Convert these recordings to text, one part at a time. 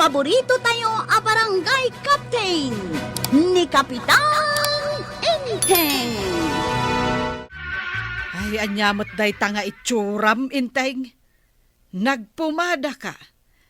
paborito tayo a barangay captain ni Kapitan Enteng. Ay, anyamot day tanga itsuram, inteng. Nagpumada ka.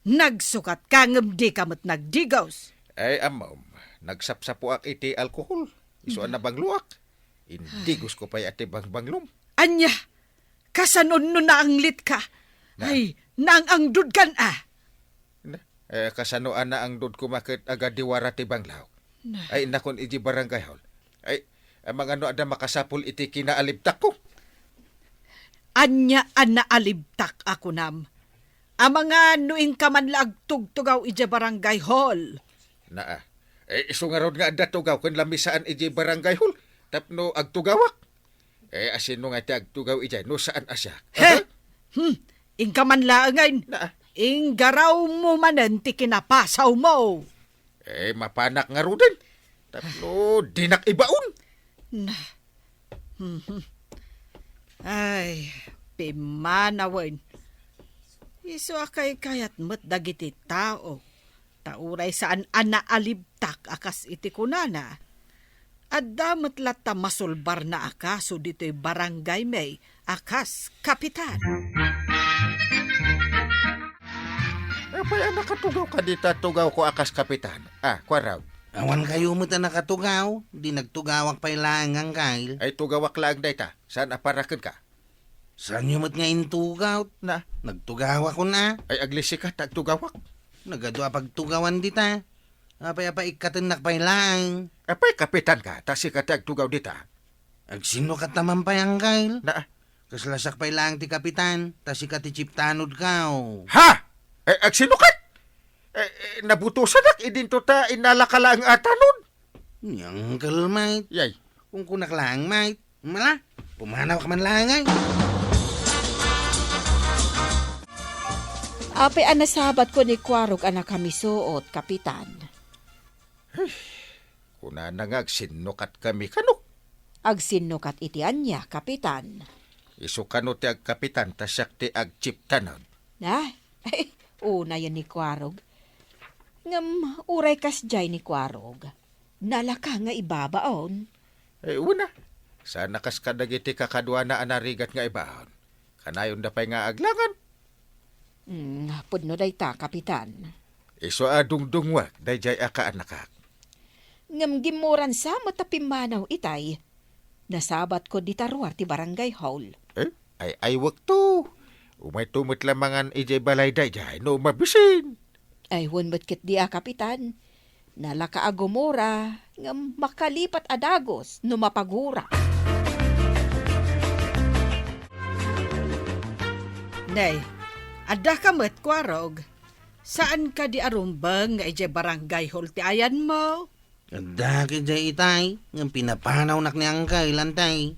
Nagsukat ka ngam di kamot nagdigaws. Ay, amam, nagsapsapuak iti alkohol. Isuan na bangluak. Hindi gusto ko pa iti banglum. Anya, kasanon no na ang lit ka. Ay, naangdud kan Kasanoan na ang dud kumakit agad diwara ti banglaw. Ay, nakon iji barangay hall. Ay, ang mga ano ada makasapul iti kinaalibtak ko. Anya alibtak ako nam. Ang mga nuing kamanlag tugtugaw ija barangay hall. Iso nga ron nga ada tugaw kun lamisaan iji barangay hall. Tapno agtugawak. Asino nga ti agtugaw ija no saan asya. He? Ing kamanlaangan. Na. Ing garaw mo manan ti kinapasaw mo. Mapanak nga ron din. Tapno dinak ibaon. Ay, pimanawan. Iso akay kayat mo't dagiti tao. Tauray saan alibtak akas iti kunana. At damat lata masulbar na akaso dito'y barangay may akas kapitan. Apay nakatugaw ka dita tugaw ko akas kapitan. Kwaraw. Awan kayo mo ta nakatugaw, di nagtugawak pa'y langang kail. Ay tugawak lang dayta. Saan aparakan ka? Saan nyo mo't nga intugaw? Na. Nagtugawak ko na. Ay aglisi ka tagtugawak. Nagadwa pagtugawan dita. Apay ikatanak pa'y lang. Apay kapitan ka. Tasi ka tagtugaw dita. Agsino ka taman pa'y ang kail. Na. Kaslasak pa'y lang ti kapitan. Tasi ka ti chiptanod kao. Ha? Agsinukat? Nabutusan ak. Idinto ta inalakala ang atanon. Yang kalmait. Yay. Kung kunak lang, mait. Mala, pumanaw ka man lang ay. Apay anasabat ko ni Kwarog anak kami suot, kapitan. Kuna nangagsinukat kami kano. Agsinukat iti anya, kapitan. Isu kano ti ag kapitan tasyak ti ag chiptanon. Ay, una yan ni Kwarog. Ngam, uray kas jay ni Kwarog. Nalaka nga ibabaon. Una. Sana kas kadagiti kakadwa na anarigat nga ibaon. Kanayon da pa'y nga aglangan. Pudno day ta, kapitan. Iso adungdungwag, dayjay aka anakak. Ngam gimuran sa matapimanaw itay. Nasabat ko di taruar ti barangay hall. Ay wag to. Umay tumot lamangan ijay balay dayjay, no mabisin. Ay, hunmat kit di kapitan. Nalaka agumura, ngam makalipat adagos, no mapagura. Nay, ada ka met, Kwarog. Saan ka di arumbang nga ije barangay hall ti ayan mo? Daki jay itay, ng pinapanaw nak ni ang kailan tay.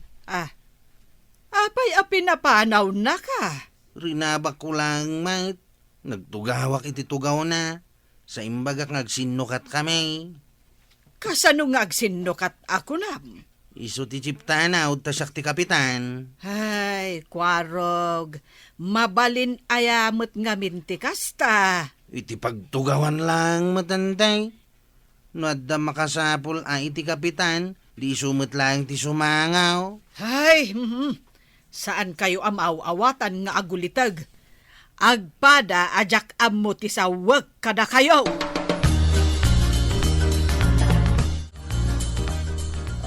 Apay pinapanaw na ka. Rinabak ko lang, mait. Nagtugawak iti tugaw na. Sa imbagak nagsinukat kami. Kasano nga agsinukat ako nam? Iso ti chiptana, tasyak ti kapitan. Ay, Kwarog, mabalin ayamot nga minti kasta. Iti pagtugawan lang matantay. No adda makasapul ay iti kapitan, di sumot lang ti sumangaw. Ay, saan kayo amaw-awatan nga agulitag? Agpada ajak ammo ti sawag kada kayo.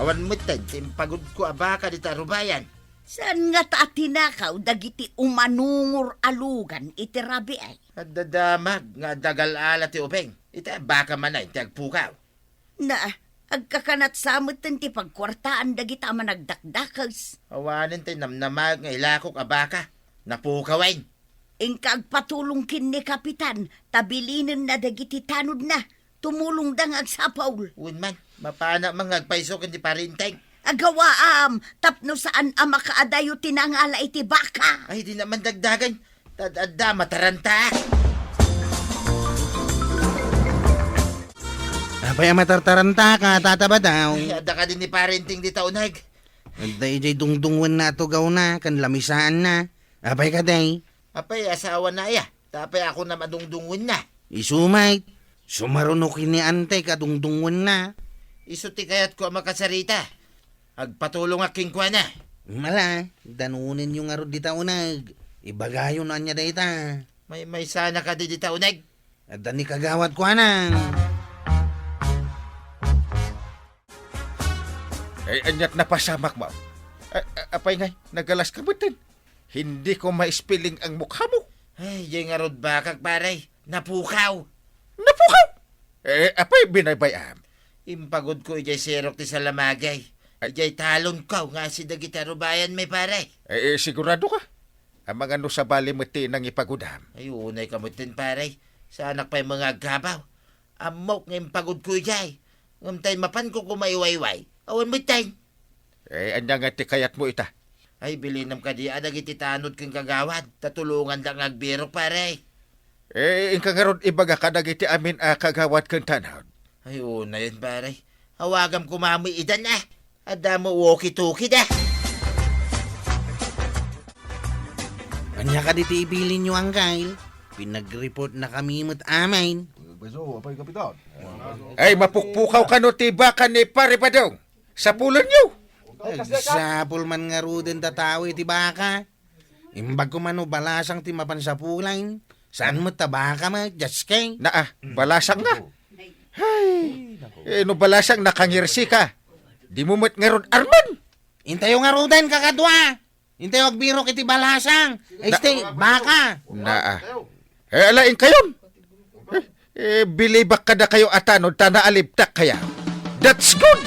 Awan mo tad, pagod ko abaka di tarubayan. Saan nga ta tinakaw dagiti umanungur alugan iti rabi ay? At dadamag nga dagal ala ti upeng. Ita baka manay ti agpukaw. Na, agkakanat samot ti pagkwartaan dagita managdakdakas. Awanin tayo namnamag nga ilakok abaka. Napukawain. Ingka agpatulong kin ni kapitan, tabilinin na dagiti tanod na. Tumulong dang agsapaul. Unman, mapana mga agpaisok hindi parinteng. Agawaam, tapno saan ang makaadayo tinangala iti baka. Ay, di naman dagdagan. Tadada, mataranta. Apay matartaranta ka, tataba daw. Ay, ada ka din ni parenting di taunag. Agda ijay dungdungwan na tugaw na, kan lamisaan na. Apay ka day. Apay, asawa na iya. Tapay ako na madungdungon na. Isumay, Sumarunok ni ante kadungdungon na. Iso ti kayat ko makasarita. Agpatulong aking kwa na. Mala, danunin yung arod di taunag. Ibagayon na niya dayta. May sana ka di taunag. At dani kagawad ko anang. Ay, anyat na pasamak mo. Apay ngay, nagalas ka batin. Hindi ko maispiling ang mukha mo. Ay, yung arod bakak paray. Napukaw. Napukaw! Apay binabayam. Impagod ko ijay serok ti salamagay. Ijay talon ko nga si dagita rubayan may paray. Sigurado ka. Ang mga no sa bali mati nang ipagudam. Ay, unay kamutin paray. Sa anak pa'y mga gabaw. Amok ng impagod ko ijay. Ngamtay mapan ko kumaiwayway. Awan mo tay. Anya nga ti kayat mo ita. Ay, bilinam ka di adag ititanod kang kagawad. Tatulungan lang agbiro paray. Ingka nga ron ibaga ka nagiti amin kagawat kang tanawd. Ay, unay yun paray. Hawagam kumamoy idan na. Ada mo walkie-talkie da. Anya ka diti ibilin nyo ang kail. Pinag-report na kami mo't amain. Ay, mapukpukaw ka no tiba ka ni pare padong. Sa pulon nyo. Sapul man nga ruden tatawi ti baka. Imbag ko man o balasang ti mapan sa pulain. Saan mo tabaka ma? Just kay. Balasang nga. Ay, no balasang nakangirsi ka. Di mo mat nga ron arman. Intayo nga ruden kakadwa. Intayo agbiro kiti balasang. Este, baka. Alain kayon. Bilibak ka na kayo atanod ta naalibtak kaya. That's good.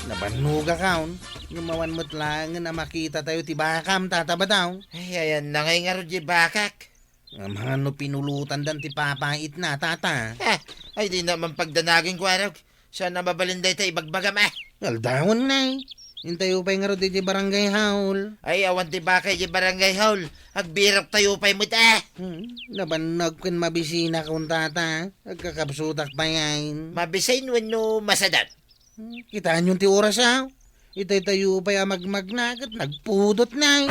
Nabanuga kaon. Gumawan mo't lang na makita tayo ti bakam tatabadaw. Ay, ayan na ngay nga ro di bakak. Ang mga no pinulutan dan ti papait na tata. Ay, di naman pagdanagin ko araw. Siya na mabalinday tayo ibagbagam Aldawon na Intayo pa nga ro di barangay haul. Ay, awan ti bakay di barangay hall. Agbirok tayo pa'y mo Nabanag kun mabisina kung tata. Agkakapsutak pa yan. Mabisain wano masadat. Kitaan yung ti oras Itay tayo pa magmagnagat. Nagpudot na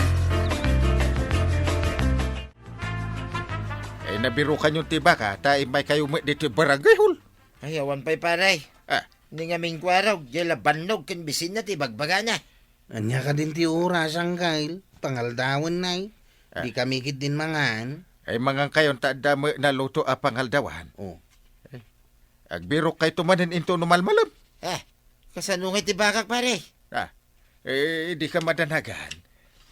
Nabirukan yung tiba ka. Ta may kayo dito barangay hol. Ay, awan pa'y paray. Hindi nga ming kwaraw. Diyala banog kan bisin na ti bagbaga na. Anya ka din ti oras ang kail. Pangaldawon na Di kami kit din mangan. Ay mga kayon ta damo na luto a pangaldawan. Oh. Agbiro kay tumanin into numalmalam. Kasanungay ti bakak pare. Di ka madanagan.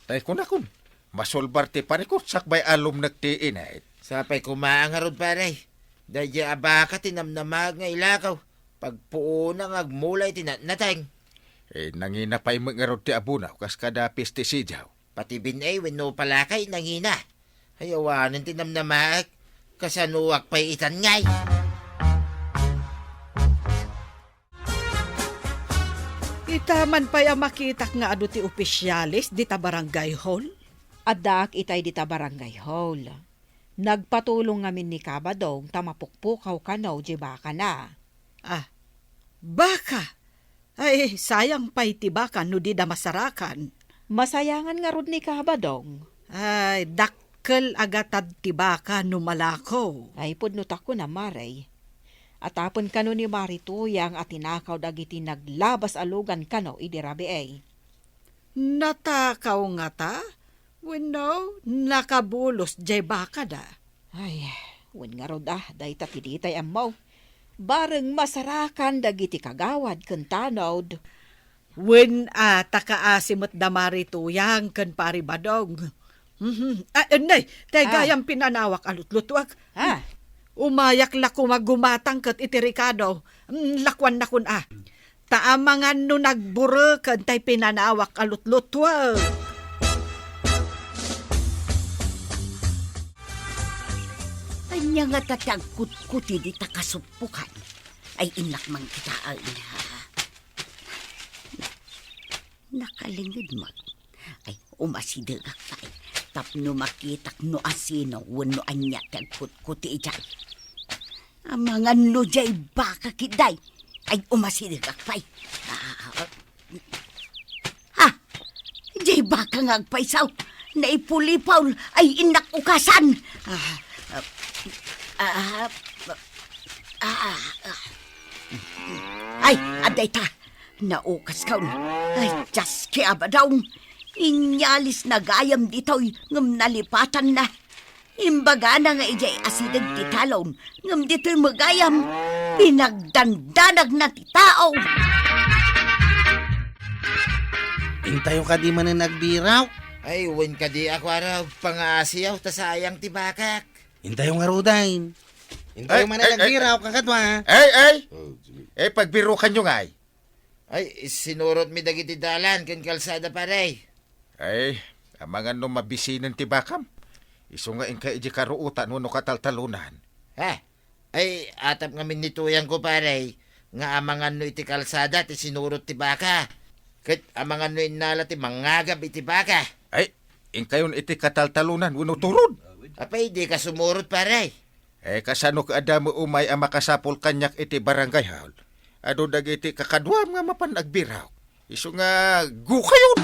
Tay kun akon. Masolbar ti parikot sakbay alum nagtiinay. Sapay kumaangarod pare. Dahil abaka tinamnamag nga ilakaw. Pagpuunang agmulay tinatnatang. Nangina pa'y mangarod ti abunaw kas kada pestisidaw. Pati binay wenno palakay nangina. Hayawanan tinamnamag. Kasanuak pa'y itan ngay. Itaman pa yung makitak nga ado ti opisyalis di ta barangay hall. Adak itay di ta barangay hall. Nagpatulong ngamin ni Kabadong tamapukpukaw kanaw di baka na. Baka. Ay, sayang pa'y ti baka no di da masarakan. Masayangan nga rod ni Kabadong. Ay, dakkel agatad ti baka no malako. Ay pudnutak ko na maray. At apon kano ni Marituyang at tinakaw dagiti naglabas alugan kano idirabi ay. Natakaw nga ta? Weno, nakabulos jay baka da. Ay, wen nga rod day tatiditay amaw. Bareng masarakan dagiti kagawad ken tanod. Wen takaasimot da Marituyang ken paribadong. Nay, gayang pinanawak alutlutwak. Umayak lako magumatang ket iti Ricardo. Lakwan na kun Taamangan no nagburo ken tay pinanawak alutlutwak. Anya nga tatagkut-kuti di takasupukan. Ay inak mang kita nakalingid mag. Ay umasidagak pa tapno makitak no asino wano anya tagkut-kuti ijay. Ang mga no jay baka kiday. Ay umasidagak pa jay baka nga agpaisaw. naipulipaw ay inakukasan. Ay, aday ta. Naukas kaun. Ay, just kaya ba daw? Inyalis na gayam dito'y ngam nalipatan na. Imbaga na nga ijay asidag titalon. Ngam dito'y magayam. Pinagdandanag na ti tao. Intayo ka di man na nagbiraw. Ay, wen ka di ako araw, pang-aasiyaw, tasayang tibakak. Intayo nga rudain. Intayo man na nagbiraw, kakadwa. Ay! Pagbiro kanyo nga ay. Ay, sinurot mi dagiti dalan, ken kalsada paray. Ay, amangan no mabisinan ti bakam. Iso nga inka iji karuutan no kataltalunan. Ha? Ay, atap nga minituyan ko paray, nga amangan no iti kalsada, ti sinurot ti baka. Ket amangan no inala ti mangagab iti baka. Ay, inka yun iti kataltalunan uno turod. Apay, di ka sumurot paray. Kasano ka adamo umay ang makasapol kanyak iti barangay hall. Ado dagiti kakadwam nga mapanagbiraw. Iso nga gukayon.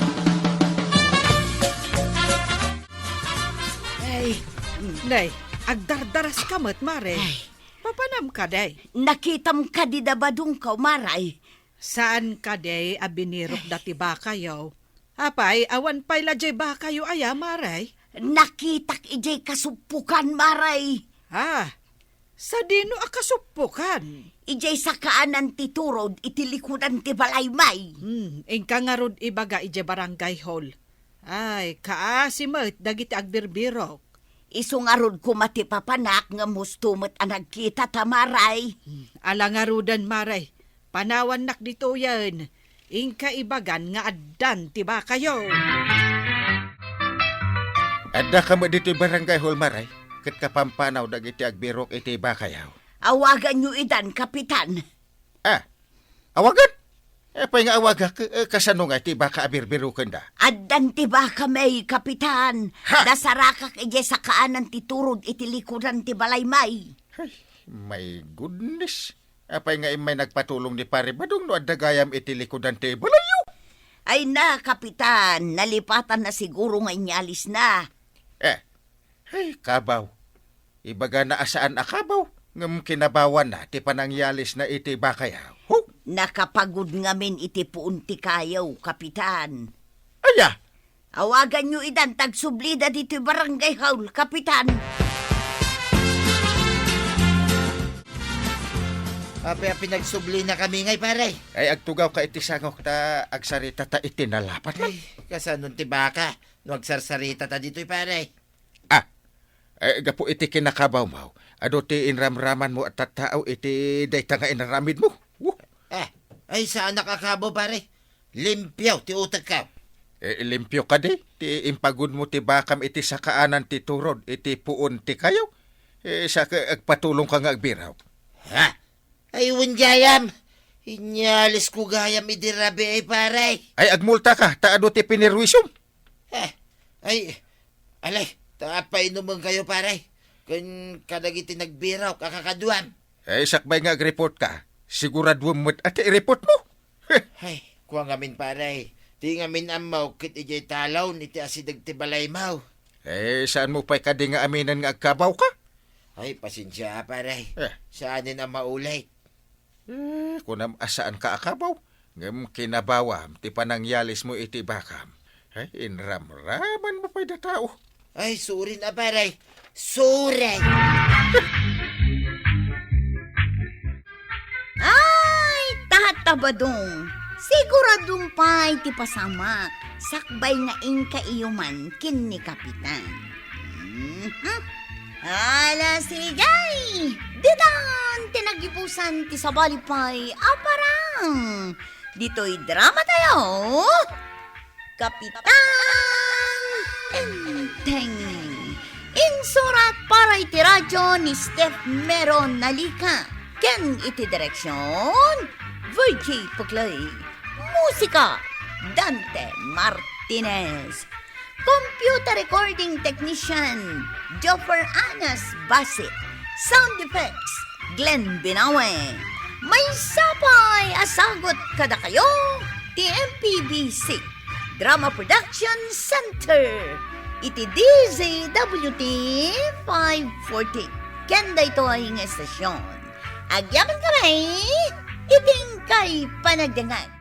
Ay, Day, agdardaras ka mat, Mare. ay. Papanam ka, day. Nakitam ka di dabadong ka, Maray. Saan ka, day, abinirok dati ba kayo? Apay, awan pa'y lajay ba kayo aya, Maray? Nakitak ijay kasupukan, Maray. Sa dino akasupukan. Ijay sa kaanan ti turod, itilikudan ti balaymay. Ingka nga rod ibaga ije barangay hall. Ay, kaasimat, dagiti agbirbirok. Iso nga rod kumati papanak nga mustumot ang nagkita ta, Maray. Alangarudan, Maray. Panawan nak dito yan. Ingka ibagan nga addan, tiba kayo. Adda ka mo dito barangay hall maray. Kat kapampanaw dagiti agbirok iti bakayaw. Awagan nyo idan, Kapitan. Awagan? Pa'y nga awaga, kasano nga iti baka abirbirukan da. Addan ti ba kamay, Kapitan? Ha! Dasarakak ijay sa kaanan ti turod, itilikudan ti balaymay. Ay, my goodness. Apay nga imay nagpatulong ni pare badong no adagayam iti likudan ti balayo. Ay na, Kapitan, nalipatan na siguro nga inyalis na. Ay, kabaw. Ibaga na asaan akabaw. Ngam kinabawan na ti panangyalis na iti bakayaw. Nakapagod ngamin iti puun ti kayaw, Kapitan. Aya! Awagan nyo idan, tagsublida dito barangay hall, Kapitan. Apay, pinagsubli na kami ngay paray. Ay, agtugaw ka iti sangok ta agsarita ta iti nalapat man. Ay, kasanon ti baka, no agsarsarita ta dito'y paray. Gapo iti kinakabaw mo. Ado ti inramraman mo at tatao iti dayta nga inaramid mo. Ay, saan nakakabo pare? Limpyaw, ti utak ka. Limpyo ka di. Ti impagod mo ti bakam iti sakaanan ti turod. Iti puon ti kayo. Sa agpatulong ka nga agbiraw. Ha? Ay, gayam. Inyalis ko gayam idirabi ay paray. Ay, agmulta ka. Taado ti pinirwisyon. Ay, alay, taapay naman kayo paray. Kung kadagiti nagbiraw, kakakaduan. Ay, sakbay nga agreport ka. Sigurado mo at i-report mo. Ay, kuha ngamin paray. Di ngamin amaw, kit ijay talaw, iti asidag ti balay maw. Saan mo pa'y kadi nga aminan nga agkabaw ka? Ay, pasensya paray. Eh. Saanin ang maulay. Kunam asaan ka akabaw? Ngam kinabawam, ti panangyalis mo iti bakam. Ay, inramraman mo pa'y da tao. Ay, suri na paray. Suri! Ay, tatabadong. Siguradong pa iti pasamak. Sakbay nga inka iyuman kin ni Kapitan. Ala sigay! Didan tinagipusan ti sabalipay aparang. Dito'y drama tayo. Kapitan Teng. Insurat para iti radyo ni Steph Meron Nalika. Ken iti direksyon Virgie Puglay. Musika Dante Martinez. Computer recording technician Joffer Anas Basit. Sound effects Glenn Binawe. May sapay asagot kada kayo TMPBC Drama Production Center. iti DZWT 540. Kanda ito ay nga estasyon. Agyaman kamay, iting kay panagdangan.